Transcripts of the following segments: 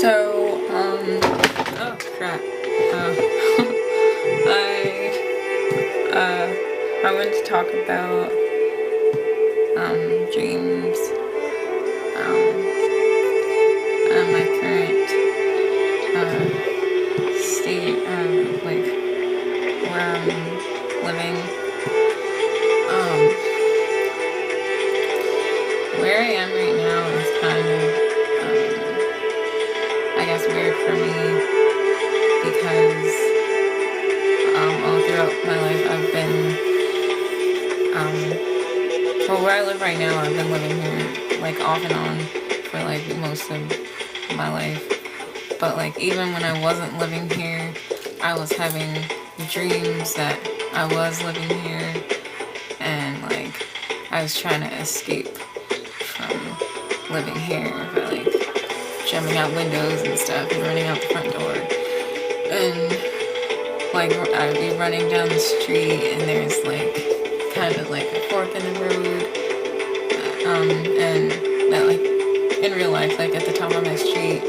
Oh crap. I wanted to talk about, dreams, and my current, state, like, where I'm living. Where I am right now is kind of, I guess, weird for me because all throughout my life I've been, well, where I live right now, I've been living here like off and on for like most of my life. But like even when I wasn't living here, I was having dreams that I was living here, and like I was trying to escape from living here by like jumping out windows and stuff and running out the front door. And like I'd be running down the street and there's like kind of like a fork in the road, and that like in real life, like at the top of my street,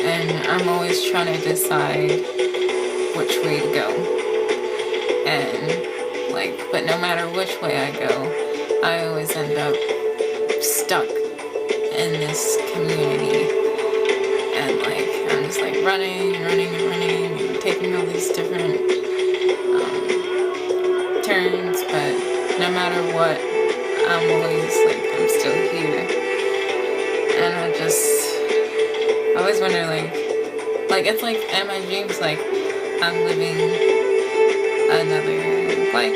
and I'm always trying to decide which way to go. And like, but no matter which way I go, I always end up stuck in this community, and like I'm just like running and taking all these different turns, but no matter what, I'm always like, I'm still here. And I always wonder, like it's like in my dreams, like I'm living another life,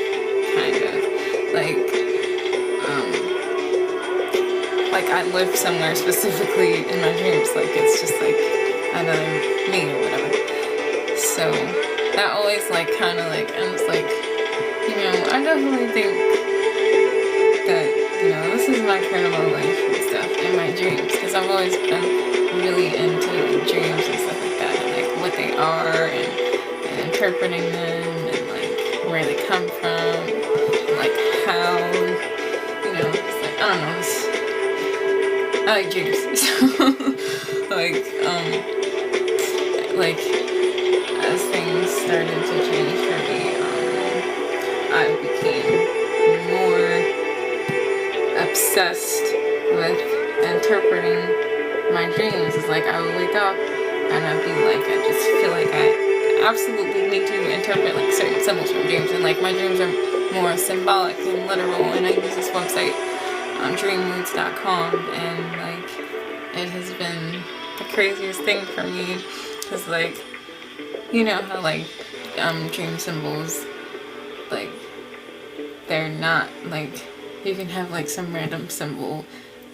kind of like I live somewhere specifically in my dreams, like it's just like another me or whatever. So that always like kind of like, I'm just like, you know, I definitely think that, you know, this is my parallel life and stuff in my dreams, because I've always been really into dreams and stuff like that, and like what they are, and interpreting them, and like where they come from, and like how, you know, it's like, I don't know, I like dreams. like as things started to change for me, I became more obsessed with interpreting my dreams. It's like I would wake up and I'd be like, I just feel like I absolutely need to interpret like certain symbols from dreams, and like my dreams are more symbolic and literal, and I use this website, dreammoods.com, and like it has been the craziest thing for me, because like, you know how like dream symbols, like they're not like, you can have like some random symbol,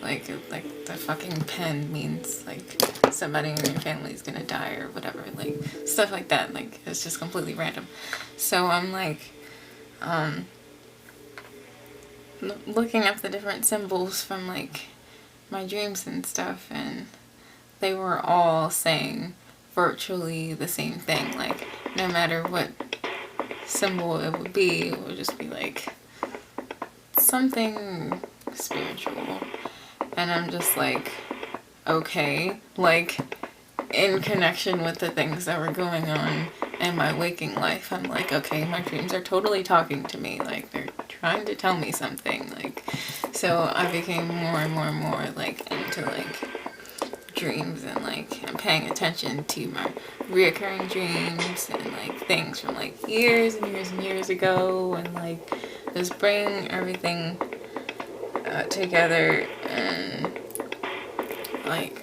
like the fucking pen means like somebody in your family is gonna die or whatever, like stuff like that, like it's just completely random. So I'm like looking up the different symbols from like my dreams and stuff, and they were all saying virtually the same thing. Like no matter what symbol it would just be like something spiritual. And I'm just like, okay, like in connection with the things that were going on in my waking life, I'm like, okay, my dreams are totally talking to me, like they're trying to tell me something. Like, so I became more and more like into like dreams, and like I'm paying attention to my reoccurring dreams and like things from like years and years ago, and like just bring everything together, and like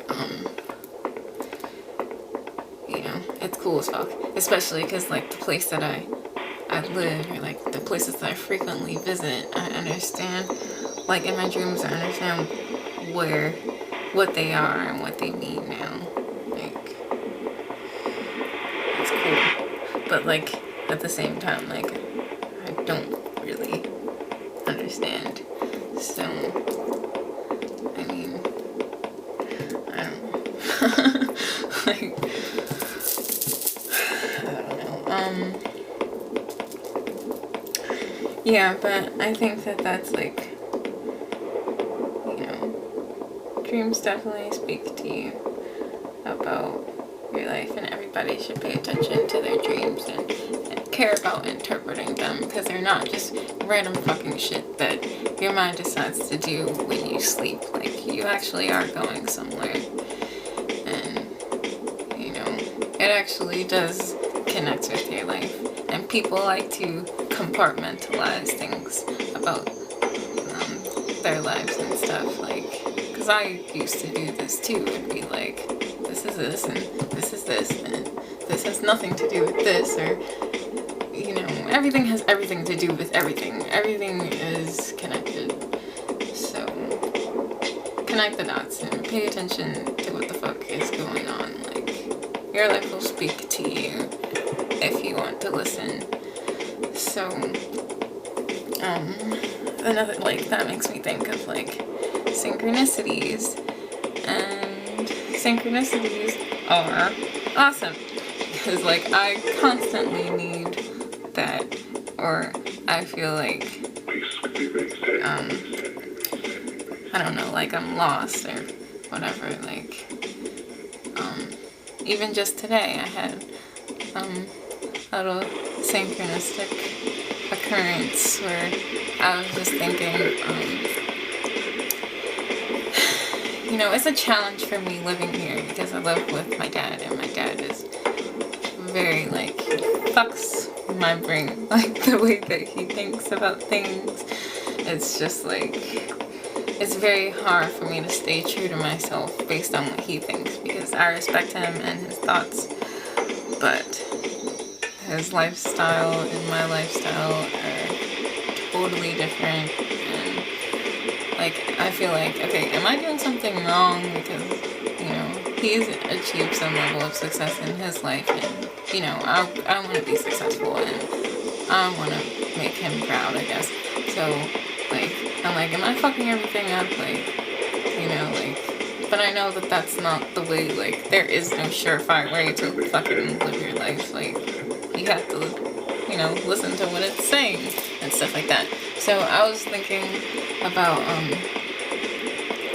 you know, it's cool as fuck, especially because like the place that I live, or like the places that I frequently visit, I understand, like in my dreams I understand what they are and what they mean now. Like it's cool, but like at the same time, like I don't really understand. So I mean, I don't know. Like I don't know. Yeah, but I think that that's like, you know, dreams definitely speak to you. about your life, and everybody should pay attention to their dreams and care about interpreting them, because they're not just random fucking shit that your mind decides to do when you sleep. Like, you actually are going somewhere, and you know, it actually does connect with your life. And people like to compartmentalize things about their lives and stuff, like, because I used to do this too, and be like, this is this, and this is this, and this has nothing to do with this, or, you know, everything has everything to do with everything. Everything is connected. So, connect the dots and pay attention to what the fuck is going on. Like, your life will speak to you if you want to listen. So, another, like, that makes me think of, like, synchronicities. And synchronicities are awesome. Because, like, I constantly need that. Or I feel like, I don't know, like I'm lost or whatever. Like, even just today I had a little synchronistic occurrence where I was just thinking, you know, it's a challenge for me living here because I live with my dad, and my dad is very, like, he fucks my brain, like, the way that he thinks about things. It's just, like, it's very hard for me to stay true to myself based on what he thinks, because I respect him and his thoughts, but his lifestyle and my lifestyle are totally different. And, like, I feel like, okay, am I doing something wrong? Because, you know, he's achieved some level of success in his life, and, you know, I want to be successful, and I want to make him proud, I guess. So, like, I'm like, am I fucking everything up? Like, you know, like, but I know that that's not the way, like, there is no surefire way to fucking live your life. Like, you have to, you know, listen to what it's saying and stuff like that. So I was thinking about,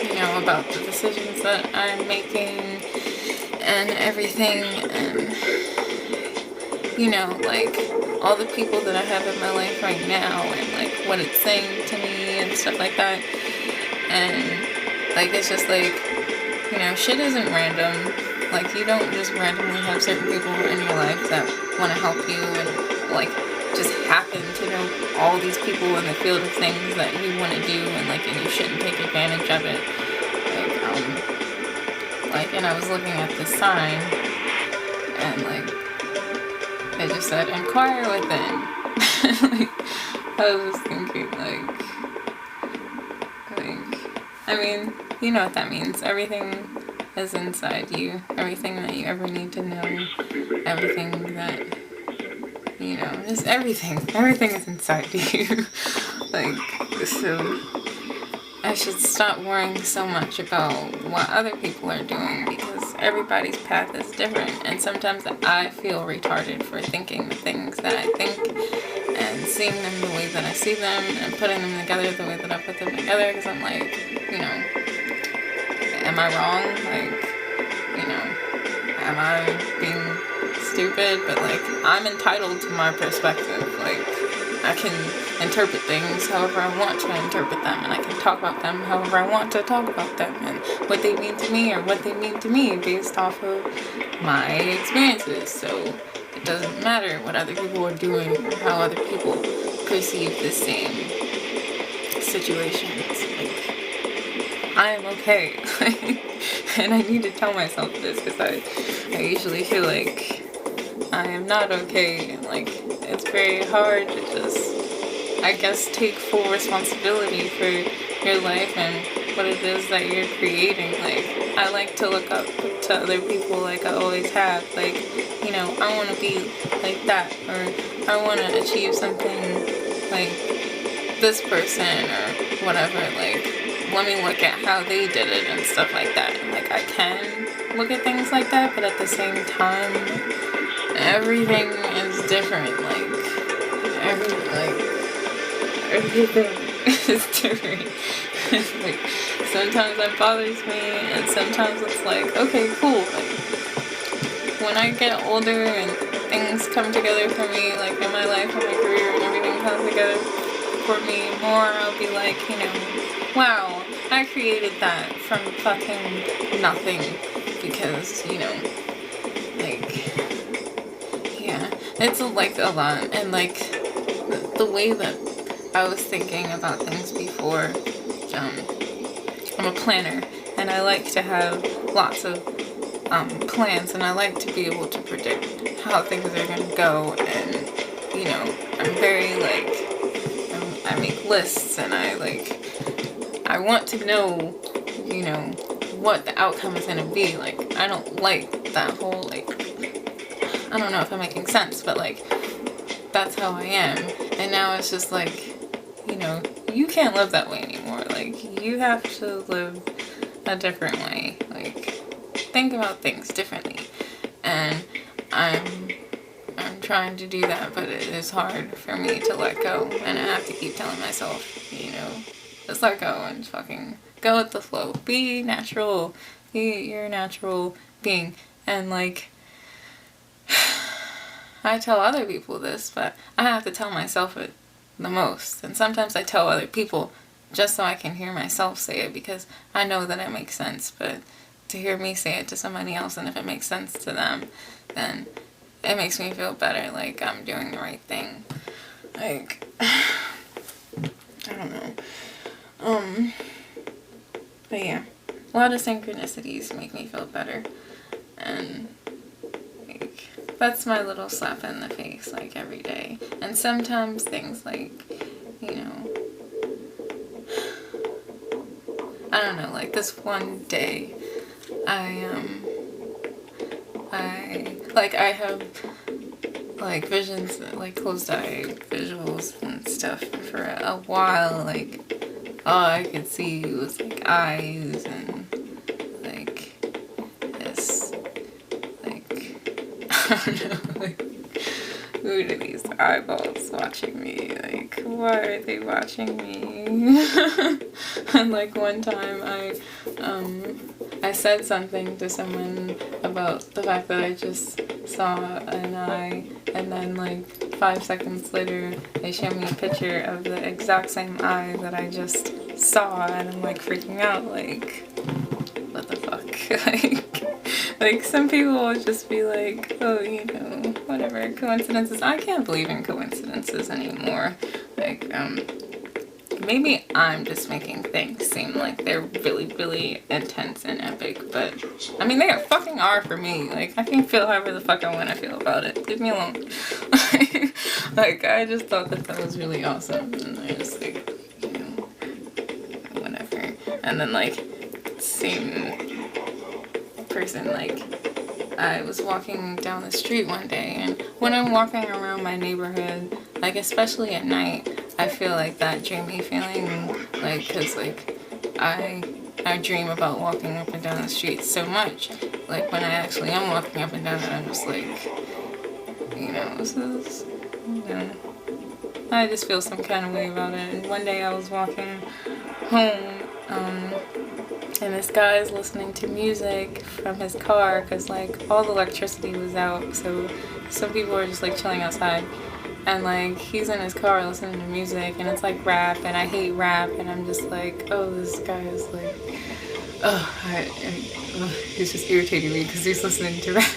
you know, about the decisions that I'm making and everything, and, you know, like, all the people that I have in my life right now, and, like, what it's saying to me and stuff like that. And, like, it's just, like, you know, shit isn't random. Like, you don't just randomly have certain people in your life that want to help you, and, like, just happen to know all these people in the field of things that you want to do, and, like, and you shouldn't take advantage of it. Like, and I was looking at this sign, and, like, it just said, inquire within. Like, I was just thinking, like, I mean, you know what that means. Everything is inside you. Everything that you ever need to know. Everything that, you know, just everything. Everything is inside you. Like, so I should stop worrying so much about what other people are doing, because everybody's path is different, and sometimes I feel retarded for thinking the things that I think and seeing them the way that I see them and putting them together the way that I put them together, because I'm like, you know, am I wrong? Like, you know, am I being stupid? But, like, I'm entitled to my perspective. Like, I can interpret things however I want to interpret them, and I can talk about them however I want to talk about them, and what they mean to me or what they mean to me based off of my experiences. So it doesn't matter what other people are doing or how other people perceive the same situations. Like, I am okay. And I need to tell myself this, because I usually feel like I am not okay, and, like, it's very hard to just, I guess, take full responsibility for your life and what it is that you're creating. Like, I like to look up to other people, like I always have. Like, you know, I want to be like that, or I want to achieve something like this person or whatever. Like, let me look at how they did it and stuff like that. And, like, I can look at things like that, but at the same time, everything is different. Like, everything is different. Like, sometimes that bothers me, and sometimes it's like, okay, cool. Like, when I get older and things come together for me, like in my life and my career and everything comes together for me more, I'll be like, you know, wow, I created that from fucking nothing, because, you know, like, yeah, it's like a lot. And like the way that I was thinking about things before, I'm a planner, and I like to have lots of plans, and I like to be able to predict how things are gonna go. And, you know, I'm very like, I make lists, and I want to know, you know, what the outcome is gonna be. Like, I don't like that whole, like, I don't know if I'm making sense, but like, that's how I am. And now it's just like, you know, you can't live that way anymore. Like, you have to live a different way. Like, think about things differently. And I'm trying to do that, but it is hard for me to let go. And I have to keep telling myself, you know, just let go and fucking go with the flow. Be natural. Be your natural being. And like, I tell other people this, but I have to tell myself it the most. And sometimes I tell other people just so I can hear myself say it, because I know that it makes sense. But to hear me say it to somebody else, and if it makes sense to them, then it makes me feel better, like I'm doing the right thing. Like, I don't know. But yeah, a lot of synchronicities make me feel better. And like, that's my little slap in the face, like, every day. And sometimes things like, you know, I don't know, like this one day, I have like visions, like closed eye visuals and stuff for a while. Like, all I could see was like eyes and like this, like, I don't know, like, who are these eyeballs watching me? Like, why are they watching me? And like one time I said something to someone about the fact that I just saw an eye, and then like 5 seconds later they showed me a picture of the exact same eye that I just saw, and I'm like freaking out, like, what the fuck? like some people will just be like, oh, you know, whatever, coincidences. I can't believe in coincidences anymore. Like, maybe I'm just making things seem like they're really, really intense and epic, but I mean, they fucking are for me. Like, I can feel however the fuck I want to feel about it. Leave me alone. Like, I just thought that was really awesome, and I just, like, you know, whatever. And then, like, same person, like, I was walking down the street one day, and when I'm walking around my neighborhood, like, especially at night, I feel like that dreamy feeling, like, cause like, I dream about walking up and down the street so much, like, when I actually am walking up and down, and I'm just like, you know, this is, you know, I just feel some kind of way about it. And one day I was walking home, and this guy's listening to music from his car, cause like, all the electricity was out, so some people were just like chilling outside. And like, he's in his car listening to music, and it's like rap, and I hate rap, and I'm just like, oh, this guy is like, he's just irritating me because he's listening to rap.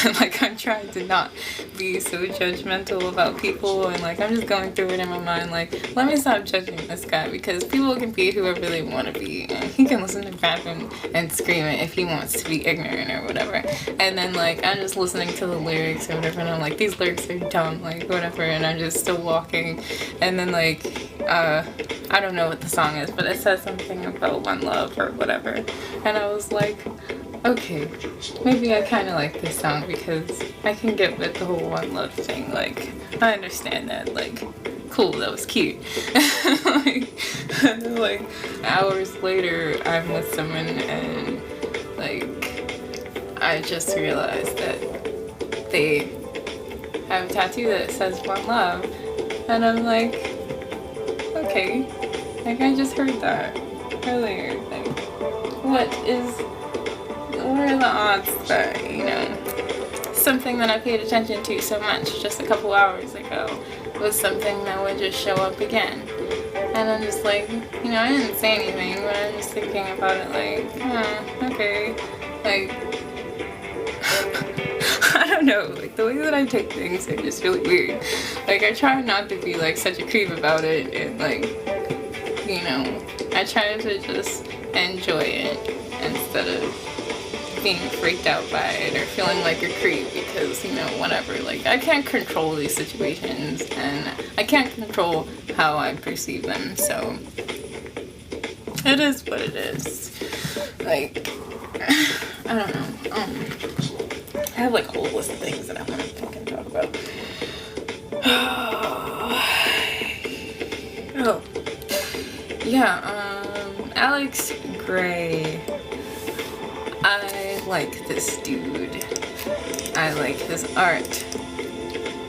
And like, I'm trying to not be so judgmental about people, and like, I'm just going through it in my mind, like, let me stop judging this guy, because people can be whoever they want to be, and he can listen to rap and scream it if he wants to be ignorant or whatever. And then like, I'm just listening to the lyrics or whatever, and I'm like, these lyrics are dumb, like, whatever, and I'm just still walking. And then like, I don't know what the song is, but it says something about one love or whatever, and I was like, okay, maybe I kind of like this song, because I can get with the whole one love thing. Like, I understand that. Like, cool, that was cute. like hours later, I'm with someone, and like, I just realized that they have a tattoo that says one love, and I'm like, okay, like, I just heard that earlier. Like, what are the odds that, you know, something that I paid attention to so much just a couple hours ago was something that would just show up again. And I'm just like, you know, I didn't say anything, but I'm just thinking about it like, okay, like, I don't know, like, the way that I take things are just really weird. Like, I try not to be, like, such a creep about it, and, like, you know, I try to just enjoy it instead of being freaked out by it or feeling like a creep because, you know, whatever. Like, I can't control these situations and I can't control how I perceive them, so it is what it is. Like, I don't know. I have like a whole list of things that I want to fucking talk about. Oh. Yeah, Alex Gray. I like this dude. I like his art.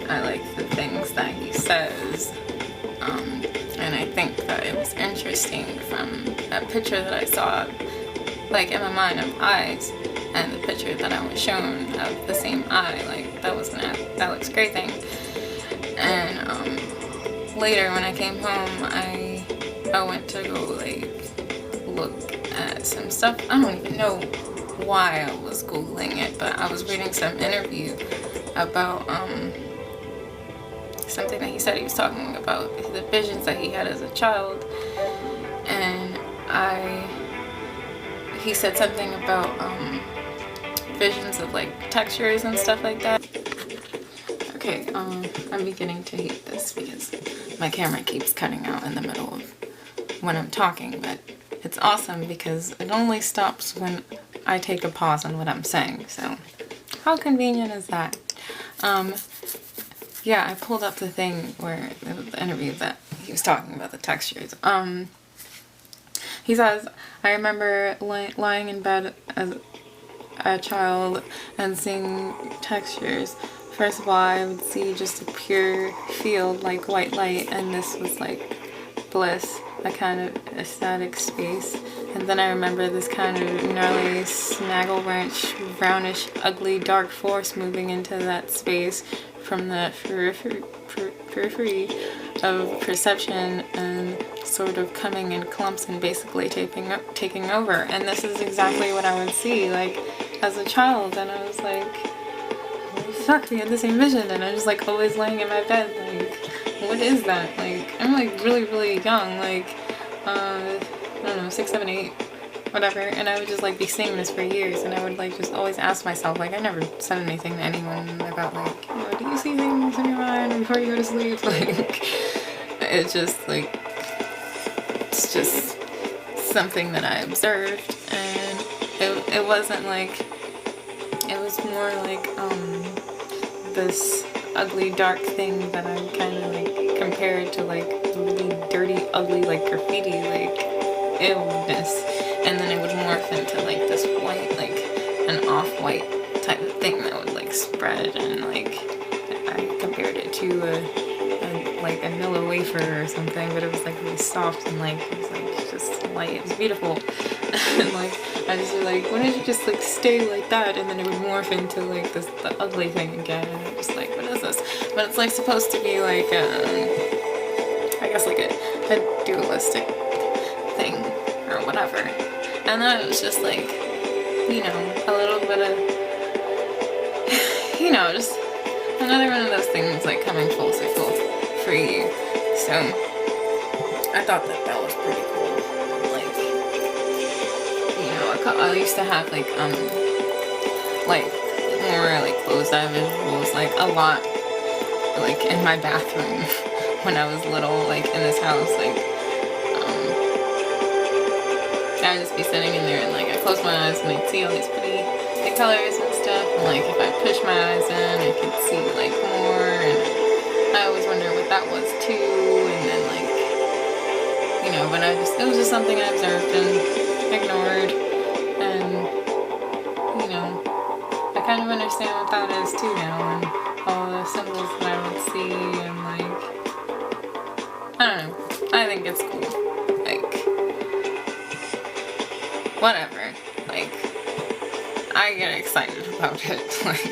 I like the things that he says. And I think that it was interesting from that picture that I saw, like in my mind of eyes, and the picture that I was shown of the same eye. Like, that was an Alex Gray thing. And later when I came home, I went to go like look at some stuff. I don't even know why I was Googling it, but I was reading some interview about something that he said. He was talking about the visions that he had as a child, and he said something about visions of like textures and stuff like that. Okay, I'm beginning to hate this because my camera keeps cutting out in the middle of when I'm talking, but it's awesome because it only stops when I take a pause on what I'm saying, so how convenient is that? Yeah, I pulled up the thing where the interview that he was talking about the textures. He says, I remember lying in bed as a child and seeing textures. First of all, I would see just a pure field like white light, and this was like bliss, a kind of ecstatic space. And then I remember this kind of gnarly snaggle branch, brownish, ugly, dark force moving into that space from the periphery of perception and sort of coming in clumps and basically taking over. And this is exactly what I would see like as a child, and I was like, holy fuck, we had the same vision, and I was like always laying in my bed like, what is that? Like, I'm like really, really young, like, I don't know, 6, 7, 8, whatever, and I would just like be seeing this for years, and I would like just always ask myself, like, I never said anything to anyone about like, you know, do you see things in your mind before you go to sleep? Like, it's just like, it's just something that I observed, and it wasn't like, it was more like, this ugly dark thing that I kind of like compared to like really dirty, ugly, like graffiti, like illness, and then it would morph into like this white, like an off-white type of thing that would like spread, and like I compared it to like a Nilla wafer or something, but it was like really soft and like it was like just light. It was beautiful. And like I just was like, why don't you just like stay like that, and then it would morph into like the ugly thing again, and I'm just like, what is this? But it's like supposed to be like I guess like a dualistic thing or whatever. And then it was just like, you know, a little bit of, you know, just another one of those things like coming full circle for you. So I thought that was pretty cool. Like, you know, I used to have like more like closed eye visuals, like a lot, like in my bathroom when I was little, like in this house, like I would just be sitting in there and like I close my eyes and I'd see all these pretty like colors and stuff, and like if I push my eyes in I could see like more, and I always wonder what that was too, and then like, you know, but it was just something I observed and ignored, and you know, I kind of understand what that is too now, and all the symbols that I would see, and like, I don't know, I think it's cool, like, whatever. I get excited about it. Like,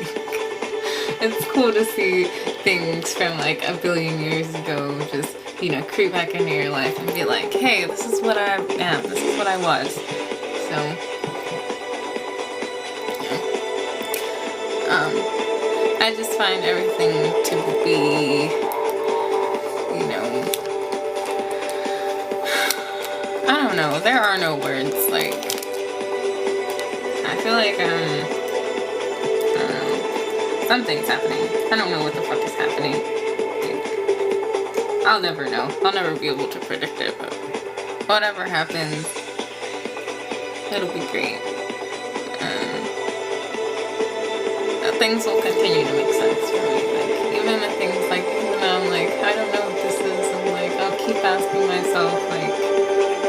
it's cool to see things from like a billion years ago just, you know, creep back into your life and be like, hey, this is what I am, this is what I was. So, I just find everything to be, you know, I don't know, there are no words. Like, I feel like, I don't know, something's happening. I don't know what the fuck is happening. Like, I'll never know. I'll never be able to predict it, but whatever happens, it'll be great. Things will continue to make sense for me. Like, even the things, like, even though I'm like, I don't know what this is, I'm like, I'll keep asking myself, like,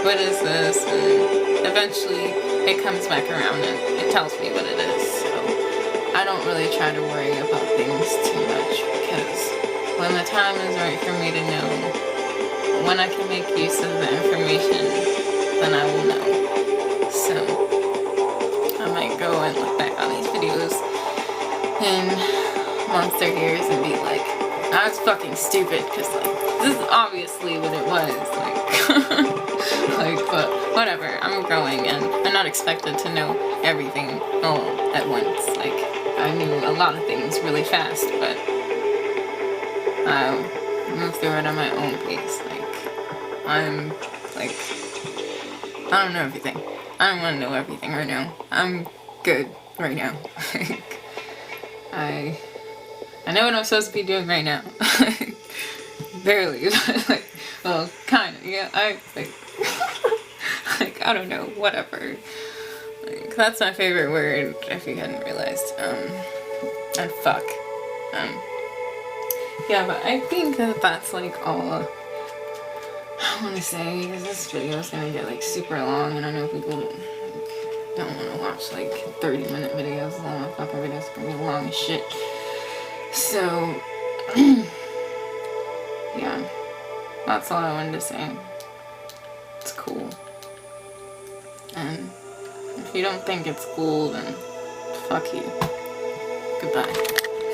what is this? And eventually it comes back around and it tells me what it is. So I don't really try to worry about things too much, because when the time is right for me to know, when I can make use of the information, then I will know. So I might go and look back on these videos in months or years and be like, I was fucking stupid, because like, this is obviously what it was. Like, like, but whatever, I'm growing and I'm not expected to know everything all at once. Like, I knew a lot of things really fast, but I move through it at my own pace. Like, I'm like, I don't know everything. I don't want to know everything right now. I'm good right now. I know what I'm supposed to be doing right now. Barely. Like, well, kind of, yeah. Like, like, I don't know, whatever. Like, that's my favorite word, if you hadn't realized. And fuck. Yeah, but I think that that's, like, all I want to say, because this video is going to get, like, super long, and I know people don't want to watch, like, 30-minute videos. A lot of fucking videos are going to be long as shit. So, yeah, that's all I wanted to say. It's cool. And if you don't think it's cool, then fuck you. Goodbye.